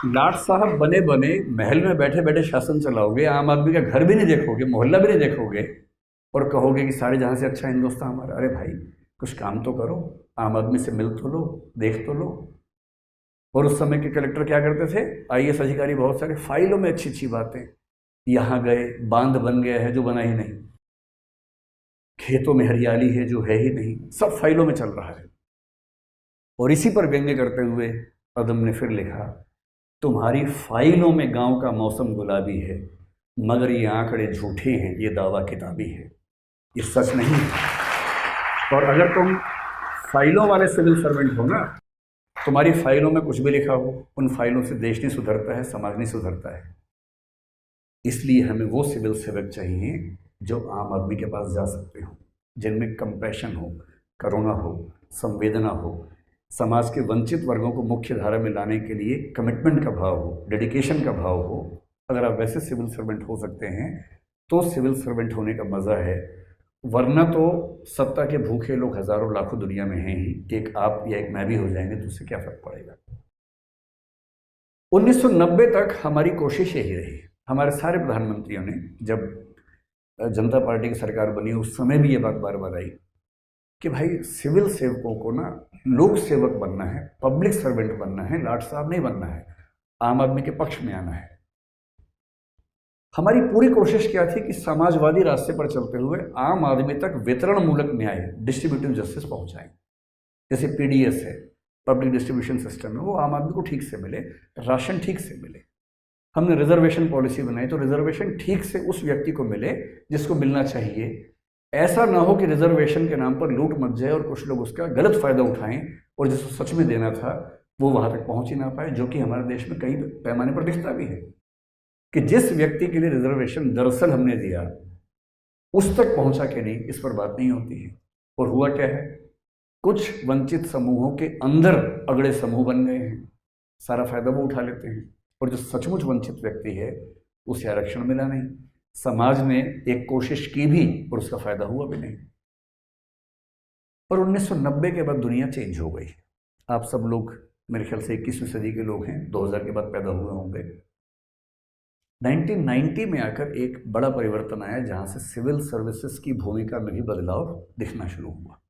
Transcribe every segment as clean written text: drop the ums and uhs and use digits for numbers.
लाट साहब बने बने महल में बैठे बैठे शासन चलाओगे, आम आदमी का घर भी नहीं देखोगे, मोहल्ला भी नहीं देखोगे, और कहोगे कि सारे जहां से अच्छा हिंदुस्तान हमारा। अरे भाई, कुछ काम तो करो, आम आदमी से मिल तो लो, देख तो लो। और उस समय के कलेक्टर क्या करते थे, आईएएस अधिकारी बहुत सारे, फाइलों में अच्छी अच्छी बातें, यहाँ गए बांध बन गया है जो बना ही नहीं, खेतों में हरियाली है जो है ही नहीं, सब फाइलों में चल रहा है। और इसी पर व्यंग्य करते हुए पद्म ने फिर लिखा, तुम्हारी फाइलों में गांव का मौसम गुलाबी है, मगर ये आंकड़े झूठे हैं, ये दावा किताबी है, ये सच नहीं है। और अगर तुम फाइलों वाले सिविल सर्वेंट हो ना, तुम्हारी फाइलों में कुछ भी लिखा हो, उन फाइलों से देश नहीं सुधरता है, समाज नहीं सुधरता है। इसलिए हमें वो सिविल सेवक चाहिए जो आम आदमी के पास जा सकते हो, जिनमें कंपैशन हो, करुणा हो, संवेदना हो, समाज के वंचित वर्गों को मुख्य धारा में लाने के लिए कमिटमेंट का भाव हो, डेडिकेशन का भाव हो। अगर आप वैसे सिविल सर्वेंट हो सकते हैं तो सिविल सर्वेंट होने का मज़ा है, वरना तो सत्ता के भूखे लोग हजारों लाखों दुनिया में हैं ही, एक आप या एक मैं भी हो जाएंगे तो उससे क्या फर्क पड़ेगा। 1990 तक हमारी कोशिश यही रही, हमारे सारे प्रधानमंत्रियों ने, जब जनता पार्टी की सरकार बनी उस समय भी ये बात बार बार आई कि भाई सिविल सेवकों को ना लोक सेवक बनना है, पब्लिक सर्वेंट बनना है, लाट साहब नहीं बनना है, आम आदमी के पक्ष में आना है। हमारी पूरी कोशिश क्या थी कि समाजवादी रास्ते पर चलते हुए आम आदमी तक वितरण मूलक न्याय, डिस्ट्रीब्यूटिव जस्टिस पहुंचाएं। जैसे पीडीएस है, पब्लिक डिस्ट्रीब्यूशन सिस्टम है, वो आम आदमी को ठीक से मिले, राशन ठीक से मिले। हमने रिजर्वेशन पॉलिसी बनाई तो रिजर्वेशन ठीक से उस व्यक्ति को मिले जिसको मिलना चाहिए। ऐसा ना हो कि रिजर्वेशन के नाम पर लूट मच जाए और कुछ लोग उसका गलत फायदा उठाएं और जिसको सच में देना था वो वहां तक पहुंच ही ना पाए, जो कि हमारे देश में कई पैमाने पर दिखता भी है कि जिस व्यक्ति के लिए रिजर्वेशन दरअसल हमने दिया उस तक पहुंचा कि नहीं, इस पर बात नहीं होती है। और हुआ क्या है, कुछ वंचित समूहों के अंदर अगड़े समूह बन गए हैं, सारा फायदा वो उठा लेते हैं, और जो सचमुच वंचित व्यक्ति है उसे आरक्षण मिला नहीं। समाज ने एक कोशिश की भी और उसका फायदा हुआ भी नहीं। और 1990 के बाद दुनिया चेंज हो गई। आप सब लोग मेरे ख्याल से 21वीं सदी के लोग हैं, 2000 के बाद पैदा हुए होंगे। 1990 में आकर एक बड़ा परिवर्तन आया जहां से सिविल सर्विसेज की भूमिका में भी बदलाव दिखना शुरू हुआ।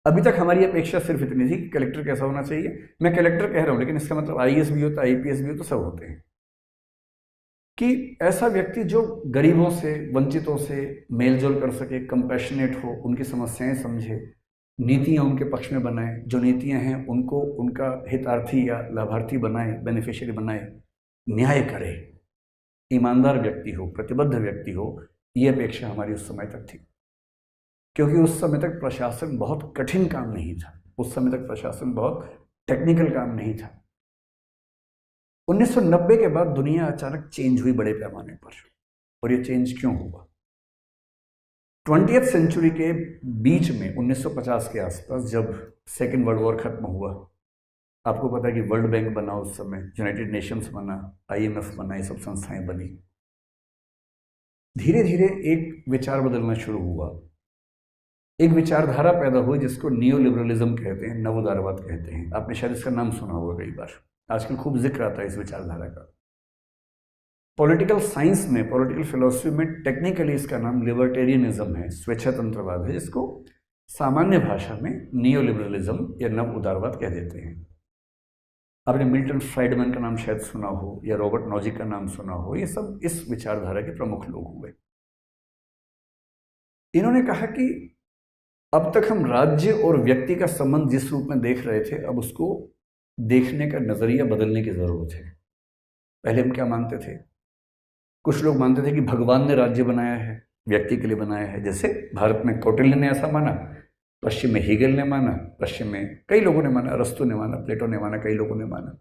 अभी तक हमारी अपेक्षा सिर्फ इतनी थी कि कलेक्टर कैसा होना चाहिए। मैं कलेक्टर कह रहा हूं लेकिन इसका मतलब आईएएस भी होता है, आईपीएस भी हो, तो सब होते हैं कि ऐसा व्यक्ति जो गरीबों से, वंचितों से मेलजोल कर सके, कंपैशनेट हो, उनकी समस्याएं समझे, नीतियां उनके पक्ष में बनाए, जो नीतियां हैं उनको उनका हितार्थी या लाभार्थी बनाए, बेनिफिशियरी बनाए, न्याय करे, ईमानदार व्यक्ति हो, प्रतिबद्ध व्यक्ति हो। ये अपेक्षा हमारी उस समय तक थी, क्योंकि उस समय तक प्रशासन बहुत कठिन काम नहीं था, उस समय तक प्रशासन बहुत टेक्निकल काम नहीं था। 1990 के बाद दुनिया अचानक चेंज हुई बड़े पैमाने पर। और ये चेंज क्यों हुआ? 20th सेंचुरी के बीच में 1950 के आसपास जब सेकेंड वर्ल्ड वॉर खत्म हुआ, आपको पता है कि वर्ल्ड बैंक बना, उस समय यूनाइटेड नेशंस बना, आईएमएफ बना, ये सब संस्थाएं बनी। धीरे धीरे एक विचार बदलना शुरू हुआ, एक विचारधारा पैदा हुई जिसको नियो लिबरलिज्म कहते हैं, नव उदारवाद कहते हैं। आपने शायद इसका नाम सुना होगा कई बार, आजकल खूब जिक्र आता है इस विचारधारा का। पॉलिटिकल साइंस में, पॉलिटिकल फिलोसफी में टेक्निकली इसका नाम लिबर्टेरियनिज्म है, स्वेच्छातंत्रवाद है, जिसको सामान्य भाषा में नियो लिबरलिज्म या नव उदारवाद कह देते हैं। आपने मिल्टन फ्राइडमैन का नाम शायद सुना हो या रॉबर्ट नॉजिक का नाम सुना हो, ये सब इस विचारधारा के प्रमुख लोग हुए। इन्होंने कहा कि अब तक हम राज्य और व्यक्ति का संबंध जिस रूप में देख रहे थे, अब उसको देखने का नजरिया बदलने की जरूरत है। पहले हम क्या मानते थे? कुछ लोग मानते थे कि भगवान ने राज्य बनाया है, व्यक्ति के लिए बनाया है, जैसे भारत में कौटिल्य ने ऐसा माना, पश्चिम में हीगल ने माना, पश्चिम में कई लोगों ने माना, अरस्तु ने माना, प्लेटो ने माना, कई लोगों ने माना।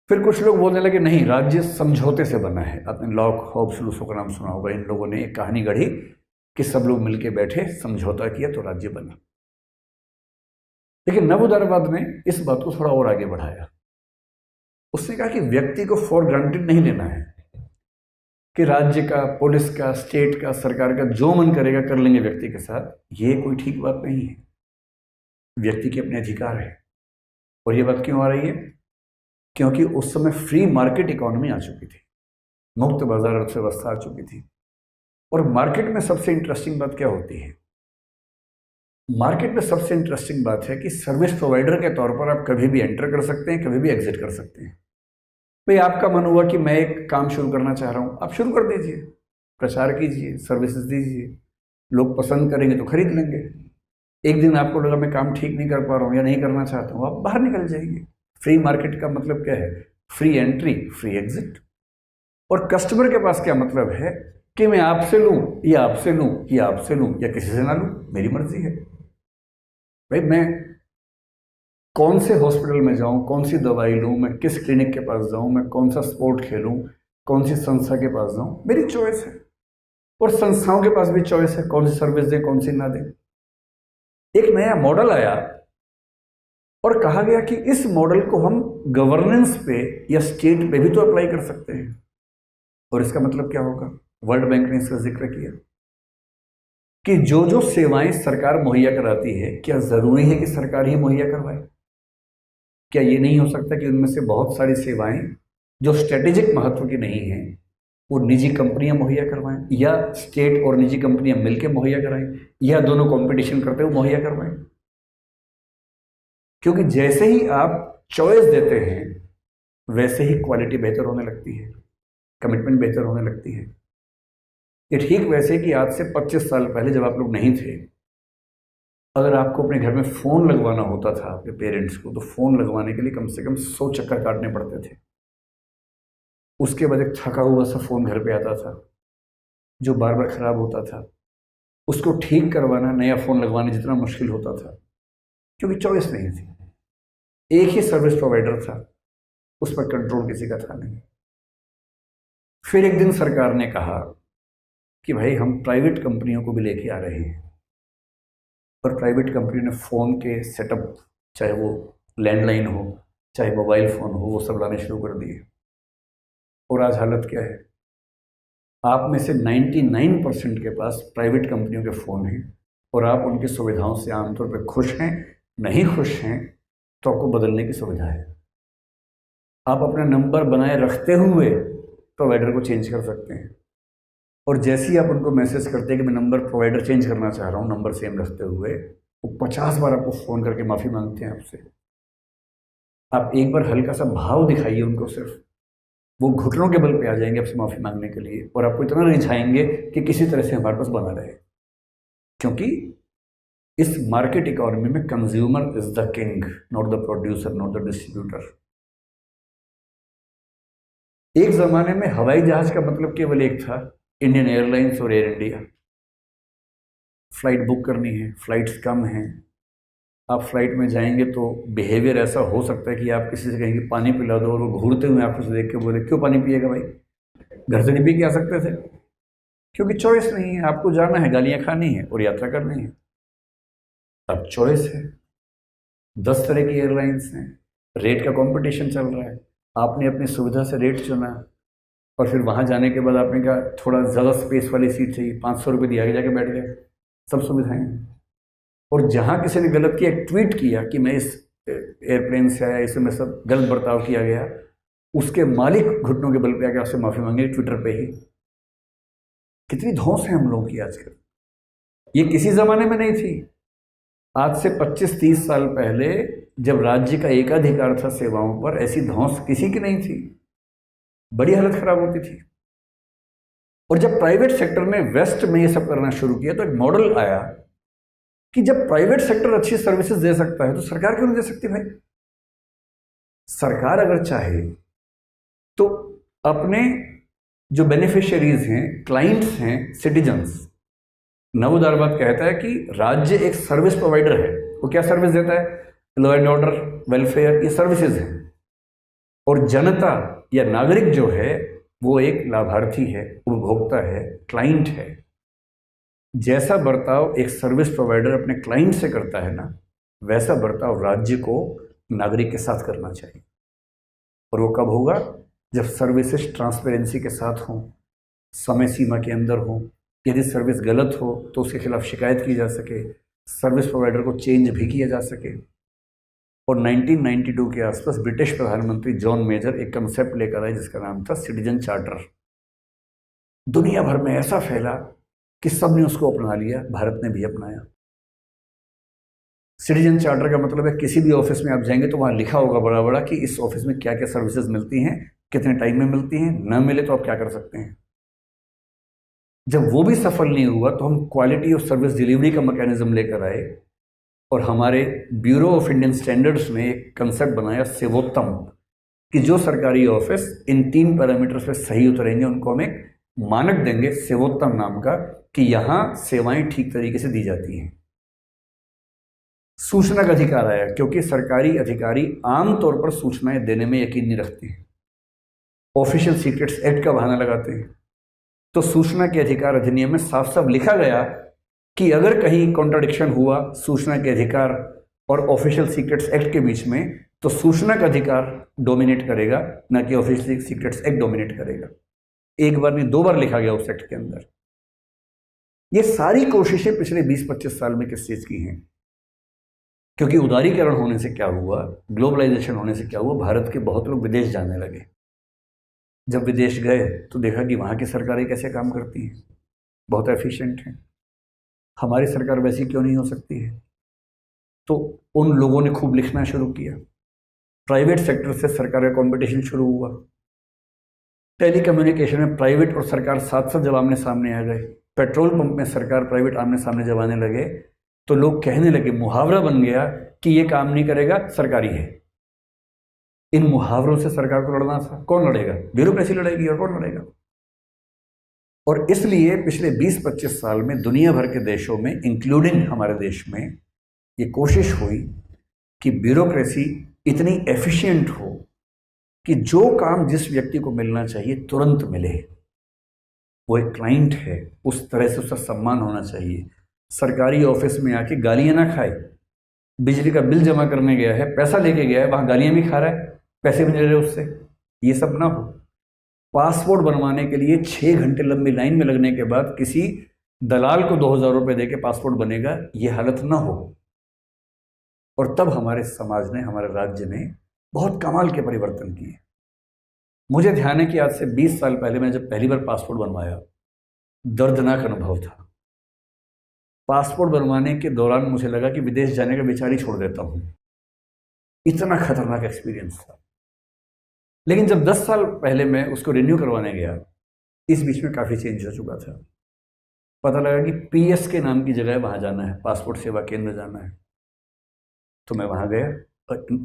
फिर कुछ लोग बोलने लगे नहीं, राज्य समझौते से बना है। आपने लॉक, हॉब्स, रूसो का नाम सुना होगा। इन लोगों ने एक कहानी गढ़ी कि सब लोग मिलकर बैठे, समझौता किया तो राज्य बना। लेकिन नव उदारवाद ने इस बात को थोड़ा और आगे बढ़ाया। उसने कहा कि व्यक्ति को फॉर ग्रांटेड नहीं लेना है कि राज्य का, पुलिस का, स्टेट का, सरकार का जो मन करेगा कर लेंगे व्यक्ति के साथ। ये कोई ठीक बात नहीं है। व्यक्ति के अपने अधिकार है। और ये बात क्यों आ रही है? क्योंकि उस समय फ्री मार्केट इकोनॉमी आ चुकी थी, मुक्त बाजार अर्थव्यवस्था आ चुकी थी। और मार्केट में सबसे इंटरेस्टिंग बात क्या होती है? मार्केट में सबसे इंटरेस्टिंग बात है कि सर्विस प्रोवाइडर के तौर पर आप कभी भी एंटर कर सकते हैं, कभी भी एग्जिट कर सकते हैं। भाई आपका मन हुआ कि मैं एक काम शुरू करना चाह रहा हूँ, आप शुरू कर दीजिए, प्रचार कीजिए, सर्विसेज दीजिए, लोग पसंद करेंगे तो खरीद लेंगे। एक दिन आपको लगा मैं काम ठीक नहीं कर पा रहा हूँ या नहीं करना चाहता हूँ, आप बाहर निकल जाइए। फ्री मार्केट का मतलब क्या है? Free entry, free exit. और कस्टमर के पास क्या मतलब है कि मैं आपसे लूँ या आपसे लूँ या आपसे लूँ या किसी से ना लूँ, मेरी मर्जी है। भाई मैं कौन से हॉस्पिटल में जाऊँ, कौन सी दवाई लूँ, मैं किस क्लिनिक के पास जाऊँ, मैं कौन सा स्पोर्ट खेलूँ, कौन सी संस्था के पास जाऊँ, मेरी चॉइस है। और संस्थाओं के पास भी चॉइस है, कौन सी सर्विस दें, कौन सी ना दें। एक नया मॉडल आया और कहा गया कि इस मॉडल को हम गवर्नेंस पे या स्टेट पे भी तो अप्लाई कर सकते हैं। और इसका मतलब क्या होगा? वर्ल्ड बैंक ने इसका जिक्र किया कि जो जो सेवाएं सरकार मुहैया कराती है, क्या जरूरी है कि सरकार ही मुहैया करवाए? क्या ये नहीं हो सकता कि उनमें से बहुत सारी सेवाएं जो स्ट्रेटेजिक महत्व की नहीं है वो निजी कंपनियां मुहैया करवाएं, या स्टेट और निजी कंपनियां मिलकर मुहैया कराएं, या दोनों कंपटीशन करते हुए मुहैया करवाएं? क्योंकि जैसे ही आप चॉइस देते हैं वैसे ही क्वालिटी बेहतर होने लगती है, कमिटमेंट बेहतर होने लगती है। ये ठीक वैसे कि आज से 25 साल पहले जब आप लोग नहीं थे, अगर आपको अपने घर में फ़ोन लगवाना होता था आपके पेरेंट्स को, तो फ़ोन लगवाने के लिए कम से कम 100 चक्कर काटने पड़ते थे। उसके बाद एक थका हुआ सा फ़ोन घर पे आता था जो बार बार ख़राब होता था। उसको ठीक करवाना नया फ़ोन लगवाने जितना मुश्किल होता था, क्योंकि चॉइस नहीं थी। एक ही सर्विस प्रोवाइडर था, उस पर कंट्रोल किसी का था नहीं। फिर एक दिन सरकार ने कहा कि भाई हम प्राइवेट कंपनियों को भी लेके आ रहे हैं। और प्राइवेट कंपनी ने फ़ोन के सेटअप, चाहे वो लैंडलाइन हो चाहे मोबाइल फ़ोन हो, वो सब लाने शुरू कर दिए। और आज हालत क्या है? आप में से 99% के पास प्राइवेट कंपनियों के फ़ोन हैं और आप उनकी सुविधाओं से आमतौर पर खुश हैं। नहीं खुश हैं तो आपको बदलने की सुविधा है। आप अपना नंबर बनाए रखते हुए प्रोवाइडर को चेंज कर सकते हैं। और जैसे ही आप उनको मैसेज करते हैं कि मैं नंबर प्रोवाइडर चेंज करना चाह रहा हूँ, नंबर सेम रखते हुए, वो 50 बार आपको फ़ोन करके माफ़ी मांगते हैं आपसे। आप एक बार हल्का सा भाव दिखाइए उनको, सिर्फ वो घुटनों के बल पे आ जाएंगे आपसे माफ़ी मांगने के लिए, और आपको इतना रिझाएंगे कि किसी तरह से हमारे पास बना रहे। क्योंकि इस मार्केट इकोनॉमी में consumer is the king, not the producer, not the distributor. एक ज़माने में हवाई जहाज़ का मतलब केवल एक था, इंडियन एयरलाइंस और एयर इंडिया। फ्लाइट बुक करनी है, फ्लाइट्स कम हैं, आप फ्लाइट में जाएंगे तो बिहेवियर ऐसा हो सकता है कि आप किसी से कहेंगे पानी पिला दो और वो घूरते हुए आपको देख के बोले क्यों पानी पिएगा भाई, घर से नहीं पी के आ सकते थे। क्योंकि चॉइस नहीं है, आपको जाना है, गालियाँ खानी है और यात्रा करनी है। अब चॉइस है, 10 तरह की एयरलाइंस हैं, रेट का कंपटीशन चल रहा है, आपने अपनी सुविधा से रेट चुना और फिर वहाँ जाने के बाद आपने कहा थोड़ा ज़्यादा स्पेस वाली सीट चाहिए, 500 रुपये दिया, आगे जाके बैठ गए, सब सुविधाएं हैं। और जहाँ किसी ने गलत किया, ट्वीट किया कि मैं इस एयरप्लेन से आया, इसमें मैं सब गलत बर्ताव किया गया, उसके मालिक घुटनों के बल पे आके आपसे माफ़ी मांगे ट्विटर पे ही। कितनी धौंस है हम लोगों की आजकल। ये किसी ज़माने में नहीं थी। आज से 25-30 साल पहले जब राज्य का एकाधिकार था सेवाओं पर, ऐसी धौंस किसी की नहीं थी, बड़ी हालत खराब होती थी। और जब प्राइवेट सेक्टर ने वेस्ट में ये सब करना शुरू किया तो एक मॉडल आया कि जब प्राइवेट सेक्टर अच्छी सर्विसेज दे सकता है तो सरकार क्यों नहीं दे सकती भाई? सरकार अगर चाहे तो अपने जो बेनिफिशियरीज हैं, क्लाइंट्स हैं, सिटीजन्स, नवोदारवाद कहता है कि राज्य एक सर्विस प्रोवाइडर है। वो क्या सर्विस देता है? लॉ एंड ऑर्डर, वेलफेयर, ये सर्विसेज हैं। और जनता या नागरिक जो है वो एक लाभार्थी है, उपभोक्ता है, क्लाइंट है। जैसा बर्ताव एक सर्विस प्रोवाइडर अपने क्लाइंट से करता है ना, वैसा बर्ताव राज्य को नागरिक के साथ करना चाहिए। और वो कब होगा? जब सर्विसेज ट्रांसपेरेंसी के साथ हों, समय सीमा के अंदर हों। यदि सर्विस गलत हो तो उसके खिलाफ शिकायत की जा सके, सर्विस प्रोवाइडर को चेंज भी किया जा सके। और 1992 के आसपास ब्रिटिश प्रधानमंत्री जॉन मेजर एक कंसेप्ट लेकर आए जिसका नाम था सिटीजन चार्टर। दुनिया भर में ऐसा फैला कि सब ने उसको अपना लिया, भारत ने भी अपनाया। सिटीजन चार्टर का मतलब है किसी भी ऑफिस में आप जाएंगे तो वहाँ लिखा होगा बड़ा बड़ा कि इस ऑफिस में क्या क्या सर्विसेज मिलती हैं, कितने टाइम में मिलती हैं, न मिले तो आप क्या कर सकते हैं। जब वो भी सफल नहीं हुआ तो हम क्वालिटी ऑफ सर्विस डिलीवरी का मैकेनिज्म लेकर आए और हमारे ब्यूरो ऑफ इंडियन स्टैंडर्ड्स ने एक कंसेप्ट बनाया सेवोत्तम, कि जो सरकारी ऑफिस इन 3 पैरामीटर्स पे सही उतरेंगे उनको हम एक मानक देंगे सेवोत्तम नाम का, कि यहाँ सेवाएं ठीक तरीके से दी जाती हैं। सूचना का अधिकार आया क्योंकि सरकारी अधिकारी आमतौर पर सूचनाएं देने में यकीन नहीं रखते हैं, ऑफिशियल सीक्रेट्स एक्ट का बहाना लगाते हैं। तो सूचना के अधिकार अधिनियम में साफ साफ लिखा गया कि अगर कहीं कॉन्ट्राडिक्शन हुआ सूचना के अधिकार और ऑफिशियल सीक्रेट्स एक्ट के बीच में, तो सूचना का अधिकार डोमिनेट करेगा, ना कि ऑफिशियल सीक्रेट्स एक्ट डोमिनेट करेगा। एक बार नहीं 2 बार लिखा गया उस एक्ट के अंदर। ये सारी कोशिशें पिछले 20-25 साल में किस चीज की हैं? क्योंकि उदारीकरण होने से क्या हुआ, ग्लोबलाइजेशन होने से क्या हुआ, भारत के बहुत लोग विदेश जाने लगे। जब विदेश गए तो देखा कि वहाँ की सरकारें कैसे काम करती हैं, बहुत एफिशिएंट हैं। हमारी सरकार वैसी क्यों नहीं हो सकती है? तो उन लोगों ने खूब लिखना शुरू किया। प्राइवेट सेक्टर से सरकार का कॉम्पिटिशन शुरू हुआ। टेली कम्युनिकेशन में प्राइवेट और सरकार साथ साथ जब आमने सामने आ गए, पेट्रोल पंप में सरकार प्राइवेट आमने सामने जब आने लगे, तो लोग कहने लगे, मुहावरा बन गया कि ये काम नहीं करेगा, सरकारी है। इन मुहावरों से सरकार को लड़ना था। कौन लड़ेगा? ब्यूरोक्रेसी लड़ेगी, और कौन लड़ेगा? और इसलिए पिछले 20-25 साल में दुनिया भर के देशों में, इंक्लूडिंग हमारे देश में, ये कोशिश हुई कि ब्यूरोक्रेसी इतनी एफिशिएंट हो कि जो काम जिस व्यक्ति को मिलना चाहिए तुरंत मिले। वो एक क्लाइंट है, उस तरह से उसका सम्मान होना चाहिए। सरकारी ऑफिस में आके गालियां ना खाए। बिजली का बिल जमा करने गया है, पैसा लेके गया है, वहां गालियां भी खा रहा है, पैसे भी नहीं ले रहे उससे। ये सब ना हो। पासपोर्ट बनवाने के लिए 6 घंटे लंबी लाइन में लगने के बाद किसी दलाल को 2000 रुपये दे के पासपोर्ट बनेगा, ये हालत ना हो। और तब हमारे समाज ने, हमारे राज्य ने बहुत कमाल के परिवर्तन किए। मुझे ध्यान है कि आज से 20 साल पहले मैं जब पहली बार पासपोर्ट बनवाया, दर्दनाक अनुभव था। पासपोर्ट बनवाने के दौरान मुझे लगा कि विदेश जाने का विचार ही छोड़ देता हूँ, इतना खतरनाक एक्सपीरियंस था। लेकिन जब 10 साल पहले मैं उसको रिन्यू करवाने गया, इस बीच में काफ़ी चेंज हो चुका था। पता लगा कि पीएस के नाम की जगह वहाँ जाना है, पासपोर्ट सेवा केंद्र जाना है। तो मैं वहाँ गया,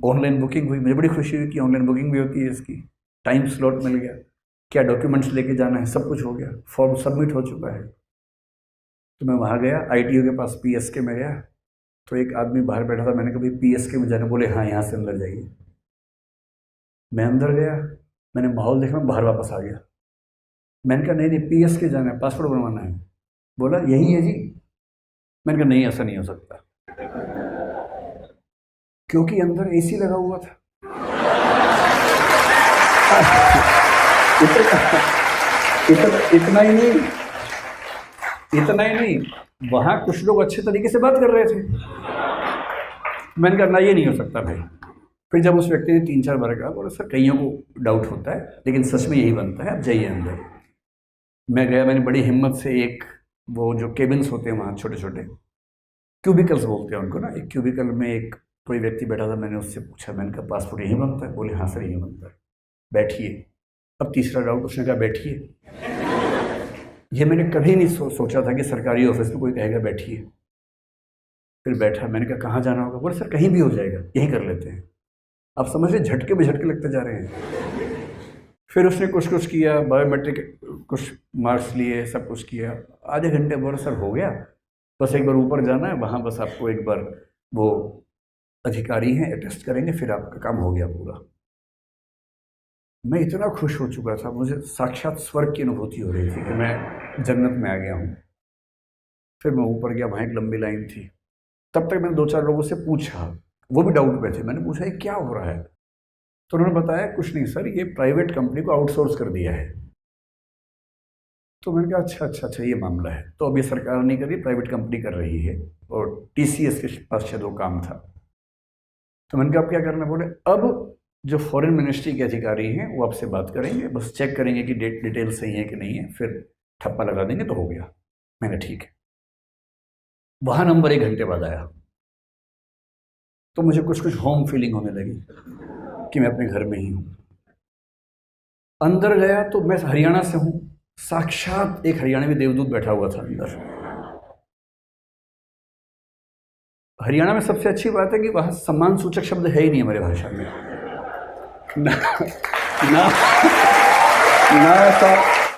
ऑनलाइन बुकिंग हुई। मुझे बड़ी खुशी हुई कि ऑनलाइन बुकिंग भी होती है इसकी। टाइम स्लॉट मिल गया, क्या डॉक्यूमेंट्स लेके जाना है, सब कुछ हो गया, फॉर्म सबमिट हो चुका है। तो मैं वहाँ गया, आईटीओ के पास पीएसके में गया, तो एक आदमी बाहर बैठा था। मैंने कहा भाई पीएसके में जाने? बोले हाँ, यहाँ से अंदर जाइए। मैं अंदर गया, मैंने माहौल देखा, मैं बाहर वापस आ गया। मैंने कहा नहीं नहीं, पीएसके जाना है, पासपोर्ट बनवाना है। बोला यही है जी। मैंने कहा नहीं, ऐसा नहीं हो सकता, क्योंकि अंदर एसी लगा हुआ था। इतना ही नहीं, वहां कुछ लोग अच्छे तरीके से बात कर रहे थे। मैंने कहा ना, ये नहीं हो सकता भाई। फिर जब उस व्यक्ति ने 3-4 बार कहा, बोला सर कईयों को डाउट होता है, लेकिन सच में यही बनता है, आप जाइए अंदर। मैं गया, मैंने बड़ी हिम्मत से एक, वो जो केबिन्स होते हैं वहाँ छोटे छोटे क्यूबिकल्स बोलते हैं उनको ना, एक क्यूबिकल में एक कोई व्यक्ति बैठा था। मैंने उससे पूछा, मैंने कहा पासपोर्ट यहीं बनता है? बोले हाँ सर यहीं बनता है, बैठिए। अब तीसरा डाउट, उसने कहा बैठिए। ये मैंने कभी नहीं सोचा था कि सरकारी ऑफिस में कोई कहेगा बैठिए। फिर बैठा, मैंने कहा कहाँ जाना होगा? बोले सर कहीं भी हो जाएगा, यहीं कर लेते हैं। आप समझ रहे, झटके पे झटके लगते जा रहे हैं। फिर उसने कुछ किया, बायोमेट्रिक कुछ मार्क्स लिए, सब कुछ किया। आधे घंटे बोला सर हो गया, बस एक बार ऊपर जाना है, वहाँ बस आपको एक बार वो अधिकारी हैं अटेस्ट करेंगे, फिर आपका काम हो गया पूरा। मैं इतना खुश हो चुका था, मुझे साक्षात स्वर्ग की अनुभूति हो रही थी कि मैं जन्नत में आ गया हूँ। फिर मैं ऊपर गया, वहाँ एक लंबी लाइन थी। तब तक मैंने 2-4 लोगों से पूछा, वो भी डाउट में थे। मैंने पूछा ये क्या हो रहा है? तो उन्होंने बताया कुछ नहीं सर, ये प्राइवेट कंपनी को आउटसोर्स कर दिया है। तो मैंने कहा अच्छा ये मामला है। तो अब ये सरकार नहीं कर रही, प्राइवेट कंपनी कर रही है, और टीसीएस के पास शायद वो काम था। तो मैंने कहा अब क्या करना? बोले अब जो फॉरेन मिनिस्ट्री के अधिकारी हैं वो आपसे बात करेंगे, बस चेक करेंगे कि डिटेल सही है कि नहीं है, फिर ठप्पा लगा देंगे तो हो गया। मैंने कहा ठीक है। वहाँ नंबर 1 घंटे बाद आया, तो मुझे कुछ कुछ होम फीलिंग होने लगी कि मैं अपने घर में ही हूँ। अंदर गया तो मैं हरियाणा से हूँ, साक्षात एक हरियाणवी देवदूत बैठा हुआ था अंदर। हरियाणा में सबसे अच्छी बात है कि वहाँ सम्मान सूचक शब्द है ही नहीं हमारी भाषा में। ना ना ना ऐसा